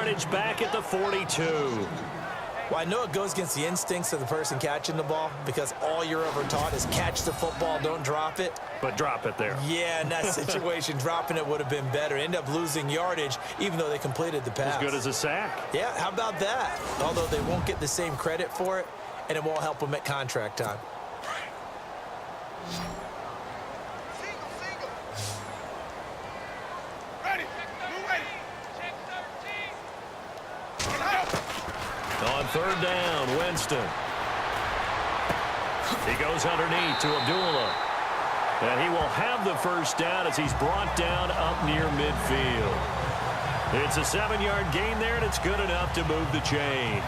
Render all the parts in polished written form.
yardage back at the 42. Well, I know it goes against the instincts of the person catching the ball because all you're ever taught is catch the football, don't drop it. But drop it there. Yeah, in that situation, dropping it would have been better. End up losing yardage, even though they completed the pass. As good as a sack. Yeah, how about that? Although they won't get the same credit for it, and it won't help them at contract time. On third down, Winston. He goes underneath to Abdullah. And he will have the first down as he's brought down up near midfield. It's a 7-yard gain there, and it's good enough to move the chains.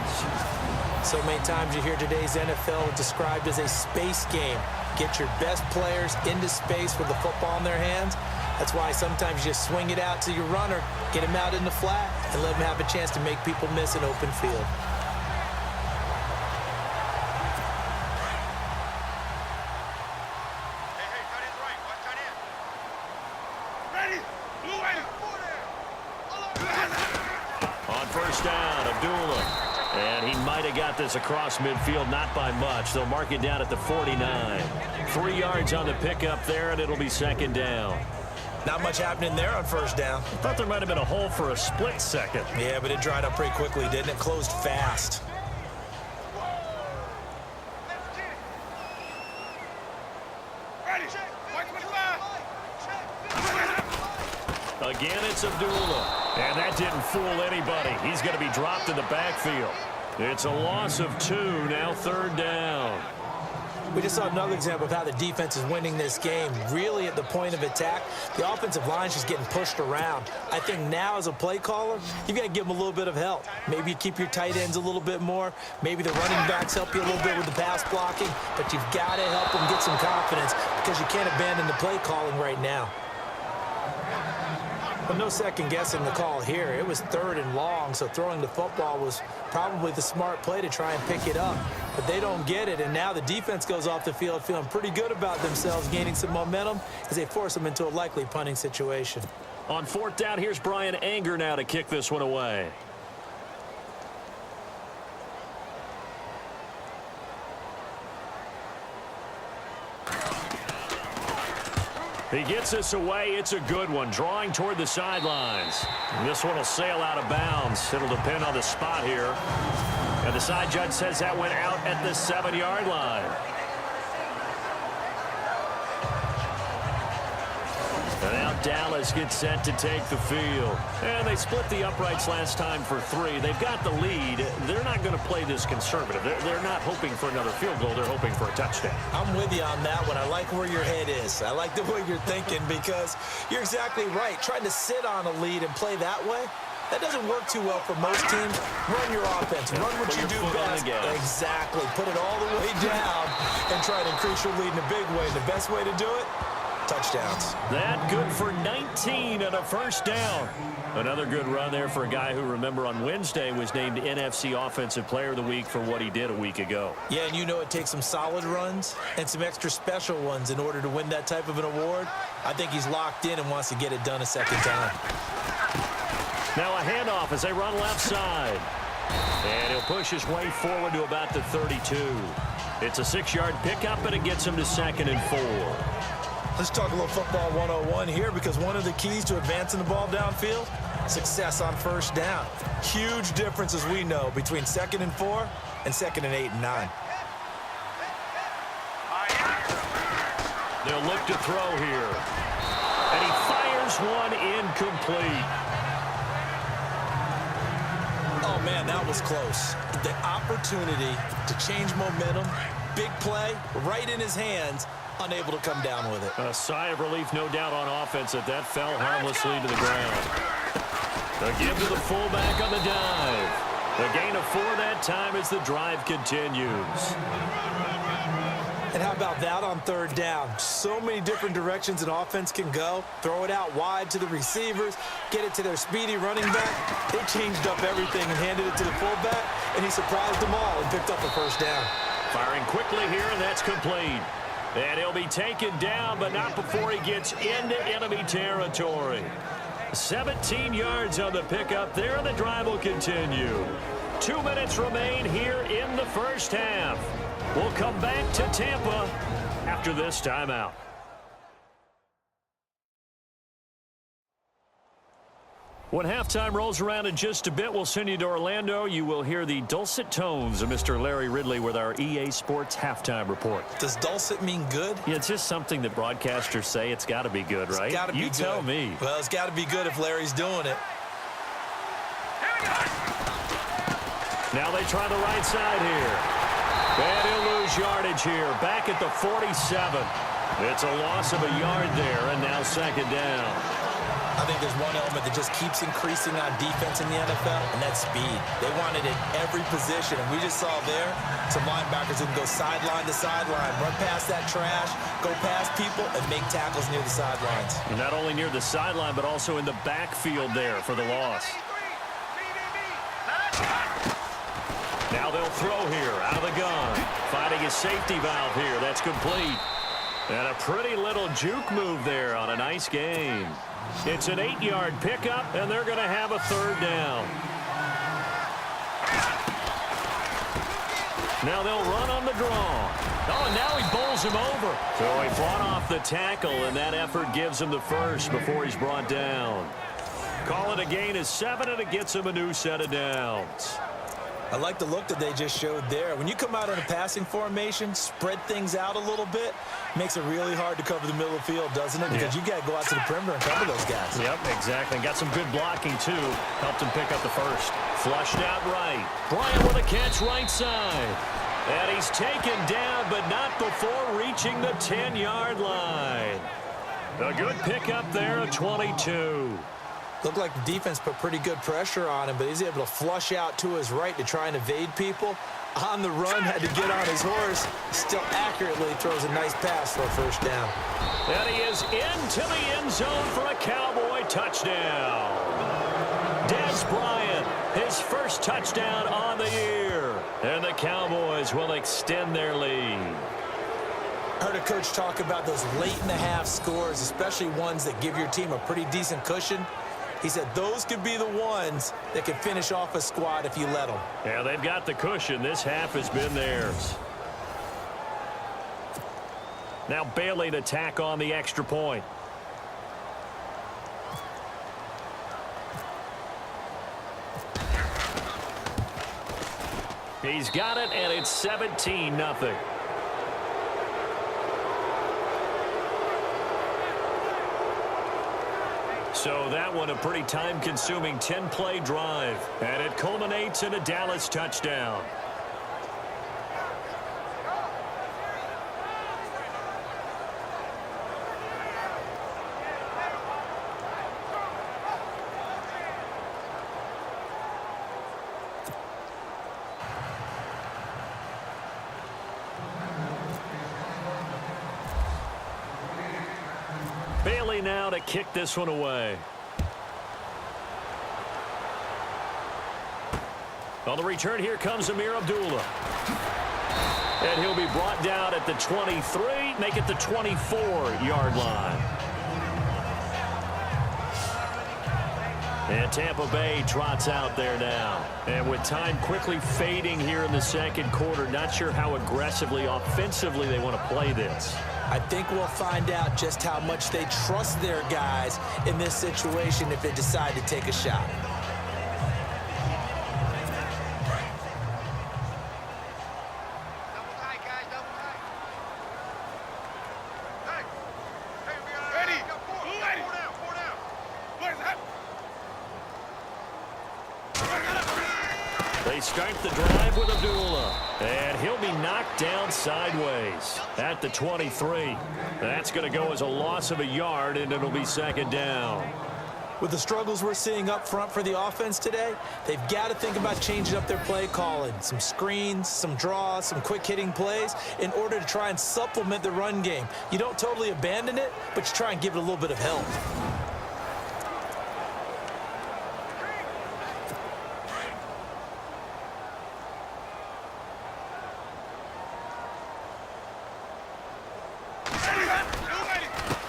So many times you hear today's NFL described as a space game. Get your best players into space with the football in their hands. That's why sometimes you just swing it out to your runner, get him out in the flat, and let him have a chance to make people miss an open field. On first down, Abdullah. And he might have got this across midfield, not by much. They'll mark it down at the 49. 3 yards on the pickup there, and it'll be second down. Not much happening there on first down. I thought there might have been a hole for a split second. Yeah, but it dried up pretty quickly, didn't it? Closed fast. Again, it's Abdullah. And that didn't fool anybody. He's going to be dropped in the backfield. It's a loss of 2, now third down. We just saw another example of how the defense is winning this game. Really at the point of attack, the offensive line's just getting pushed around. I think now as a play caller, you've got to give them a little bit of help. Maybe you keep your tight ends a little bit more. Maybe the running backs help you a little bit with the pass blocking. But you've got to help them get some confidence because you can't abandon the play calling right now. But no second guessing the call here. It was 3rd and long, so throwing the football was probably the smart play to try and pick it up. But they don't get it, and now the defense goes off the field feeling pretty good about themselves, gaining some momentum as they force them into a likely punting situation. On 4th down, here's Brian Anger now to kick this one away. He gets this away. It's a good one. Drawing toward the sidelines. This one will sail out of bounds. It'll depend on the spot here. And the side judge says that went out at the 7-yard line. And now Dallas gets set to take the field. And they split the uprights last time for 3. They've got the lead. They're not going to play this conservative. They're not hoping for another field goal. They're hoping for a touchdown. I'm with you on that one. I like where your head is. I like the way you're thinking because you're exactly right. Trying to sit on a lead and play that way, that doesn't work too well for most teams. Run your offense. Run what you do best. Exactly. Put it all the way down and try to increase your lead in a big way. And the best way to do it, touchdowns. That good for 19 and a first down. Another good run there for a guy who, remember, on Wednesday was named NFC Offensive Player of the Week for what he did a week ago. Yeah, and you know it takes some solid runs and some extra special ones in order to win that type of an award. I think he's locked in and wants to get it done a second time. Now a handoff as they run left side. And he'll push his way forward to about the 32. It's a 6-yard pickup, and it gets him to 2nd and 4. Let's talk a little football 101 here because one of the keys to advancing the ball downfield, success on first down. Huge difference, as we know, between 2nd and 4 and 2nd and 8 and 9. They'll look to throw here. And he fires one incomplete. Oh, man, that was close. The opportunity to change momentum, big play, right in his hands, unable to come down with it. A sigh of relief, no doubt, on offense that fell harmlessly to the ground. The give to the fullback on the dive. The gain of 4 that time as the drive continues. And how about that on 3rd down? So many different directions an offense can go. Throw it out wide to the receivers, get it to their speedy running back. They changed up everything and handed it to the fullback, and he surprised them all and picked up a first down. Firing quickly here, and that's complete. And he'll be taken down, but not before he gets into enemy territory. 17 yards on the pickup there, and the drive will continue. 2 minutes remain here in the first half. We'll come back to Tampa after this timeout. When halftime rolls around in just a bit, we'll send you to Orlando. You will hear the dulcet tones of Mr. Larry Ridley with our EA Sports halftime report. Does dulcet mean good? Yeah, it's just something that broadcasters say. It's got to be good, right? It's got to be good. You tell me. Well, it's got to be good if Larry's doing it. Now they try the right side here. And he'll lose yardage here. Back at the 47. It's a loss of a yard there, and now second down. I think there's one element that just keeps increasing on defense in the NFL, and that's speed. They want it at every position, and we just saw there some linebackers who can go sideline to sideline, run past that trash, go past people, and make tackles near the sidelines. And not only near the sideline, but also in the backfield there for the loss. Now they'll throw here out of the gun. Finding a safety valve here. That's complete. And a pretty little juke move there on a nice gain. It's an 8-yard pickup, and they're going to have a third down. Now they'll run on the draw. Oh, and now he bowls him over. So he fought off the tackle, and that effort gives him the first before he's brought down. Call it a gain of 7, and it gets him a new set of downs. I like the look that they just showed there. When you come out in a passing formation, spread things out a little bit, makes it really hard to cover the middle of the field, doesn't it? Because you got to go out to the perimeter and cover those guys. Yep, exactly. And got some good blocking, too. Helped him pick up the first. Flushed out right. Bryant with a catch right side. And he's taken down, but not before reaching the 10-yard line. A good pickup there at 22. Looked like the defense put pretty good pressure on him, but he's able to flush out to his right to try and evade people. On the run, had to get on his horse. Still accurately throws a nice pass for a first down. And he is into the end zone for a Cowboy touchdown. Dez Bryant, his first touchdown on the year. And the Cowboys will extend their lead. I heard a coach talk about those late-in-the-half scores, especially ones that give your team a pretty decent cushion. He said those could be the ones that can finish off a squad if you let them. Yeah, they've got the cushion. This half has been theirs. Now Bailey to tack on the extra point. He's got it, and it's 17-0. So that one a pretty time-consuming 10-play drive. And it culminates in a Dallas touchdown. Bailey now to kick this one away. On the return, here comes Amir Abdullah. And he'll be brought down at the 23, make it the 24-yard line. And Tampa Bay trots out there now. And with time quickly fading here in the second quarter, not sure how aggressively, offensively they want to play this. I think we'll find out just how much they trust their guys in this situation if they decide to take a shot. They start the drive with Abdullah, and he'll be knocked down sideways at the 23. That's going to go as a loss of a yard, and it'll be second down. With the struggles we're seeing up front for the offense today, they've got to think about changing up their play calling. Some screens, some draws, some quick-hitting plays in order to try and supplement the run game. You don't totally abandon it, but you try and give it a little bit of help.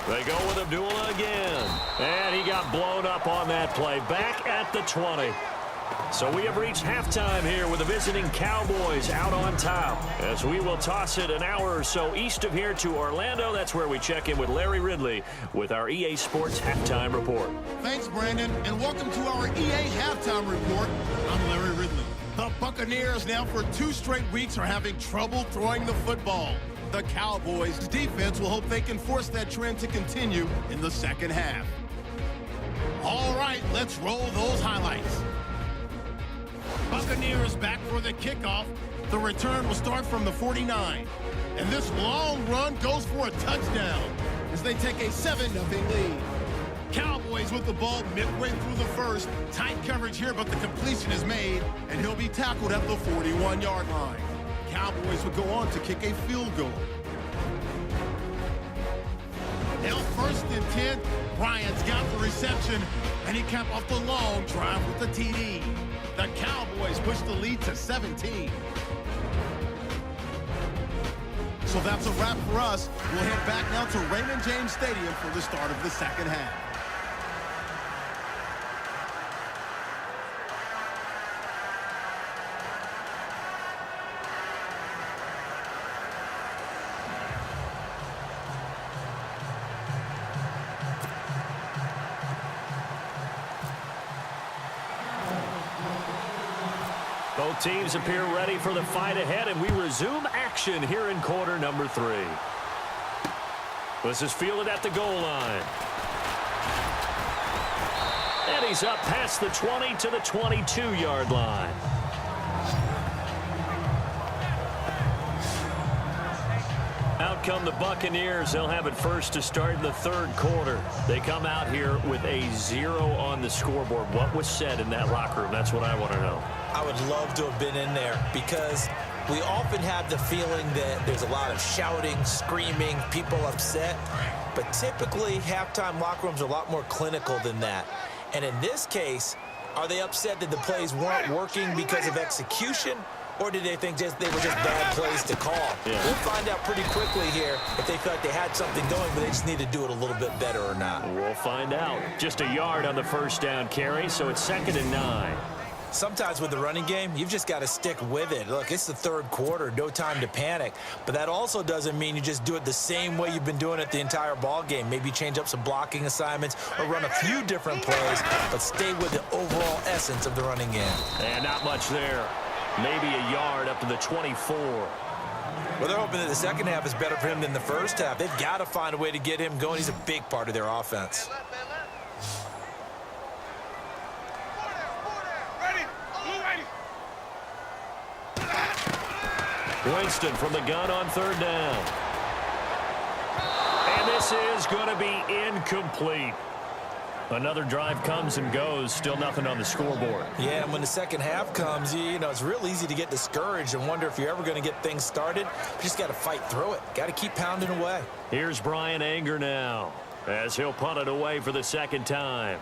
They go with Abdullah again. And he got blown up on that play. Back at the 20. So we have reached halftime here with the visiting Cowboys out on top. As we will toss it an hour or so east of here to Orlando. That's where we check in with Larry Ridley with our EA Sports Halftime Report. Thanks, Brandon, and welcome to our EA Halftime Report. I'm Larry Ridley. The Buccaneers now for 2 straight weeks are having trouble throwing the football. The Cowboys' defense will hope they can force that trend to continue in the second half. All right, let's roll those highlights. Buccaneers back for the kickoff. The return will start from the 49. And this long run goes for a touchdown as they take a 7-0 lead. Cowboys with the ball midway through the first. Tight coverage here, but the completion is made, and he'll be tackled at the 41-yard line. Cowboys would go on to kick a field goal. Now 1st and 10. Bryant's got the reception, and he capped off the long drive with the TD. The Cowboys push the lead to 17. So that's a wrap for us. We'll head back now to Raymond James Stadium for the start of the second half. Both teams appear ready for the fight ahead, and we resume action here in quarter number 3. This is fielded at the goal line. And he's up past the 20 to the 22-yard line. Out come the Buccaneers. They'll have it first to start in the 3rd quarter. They come out here with a 0 on the scoreboard. What was said in that locker room? That's what I want to know. I would love to have been in there because we often have the feeling that there's a lot of shouting, screaming, people upset. But typically, halftime locker rooms are a lot more clinical than that. And in this case, are they upset that the plays weren't working because of execution? Or did they think they were just bad plays to call? Yeah. We'll find out pretty quickly here if they felt like they had something going, but they just need to do it a little bit better or not. We'll find out. Just a yard on the first down carry, so it's 2nd and 9. Sometimes with the running game, you've just got to stick with it. Look, it's the 3rd quarter, no time to panic. But that also doesn't mean you just do it the same way you've been doing it the entire ball game. Maybe change up some blocking assignments or run a few different plays, but stay with the overall essence of the running game. And not much there. Maybe a yard up to the 24. Well, they're hoping that the second half is better for him than the first half. They've got to find a way to get him going. He's a big part of their offense. Winston from the gun on 3rd down. And this is going to be incomplete. Another drive comes and goes. Still nothing on the scoreboard. Yeah, and when the second half comes, you know, it's real easy to get discouraged and wonder if you're ever going to get things started. You just got to fight through it. Got to keep pounding away. Here's Brian Anger now as he'll punt it away for the 2nd time.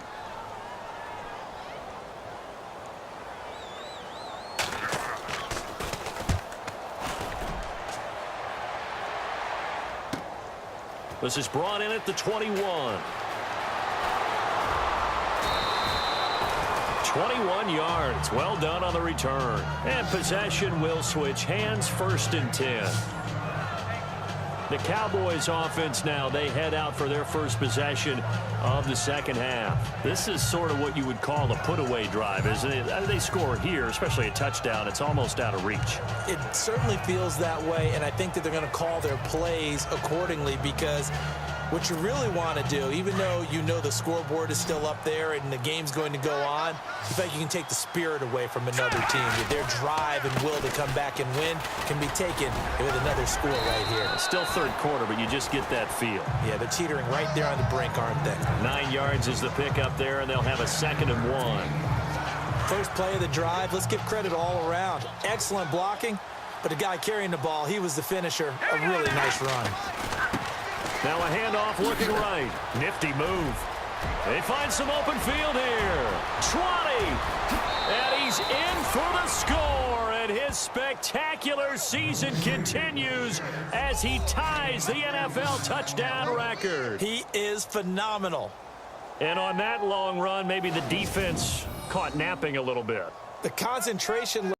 This is brought in at the 21. 21 yards. Well done on the return. And possession will switch hands, 1st and 10. The Cowboys offense now, they head out for their first possession of the second half. This is sort of what you would call a put-away drive, isn't it? They score here, especially a touchdown. It's almost out of reach. It certainly feels that way, and I think that they're going to call their plays accordingly because what you really want to do, even though you know the scoreboard is still up there and the game's going to go on, you think you can take the spirit away from another team. Their drive and will to come back and win can be taken with another score right here. Still 3rd quarter, but you just get that feel. Yeah, they're teetering right there on the brink, aren't they? 9 yards is the pickup there, and they'll have a 2nd and 1. First play of the drive, let's give credit all around. Excellent blocking, but the guy carrying the ball, he was the finisher. A really nice run. Now a handoff looking right. Nifty move. They find some open field here. 20. And he's in for the score. And his spectacular season continues as he ties the NFL touchdown record. He is phenomenal. And on that long run, maybe the defense caught napping a little bit. The concentration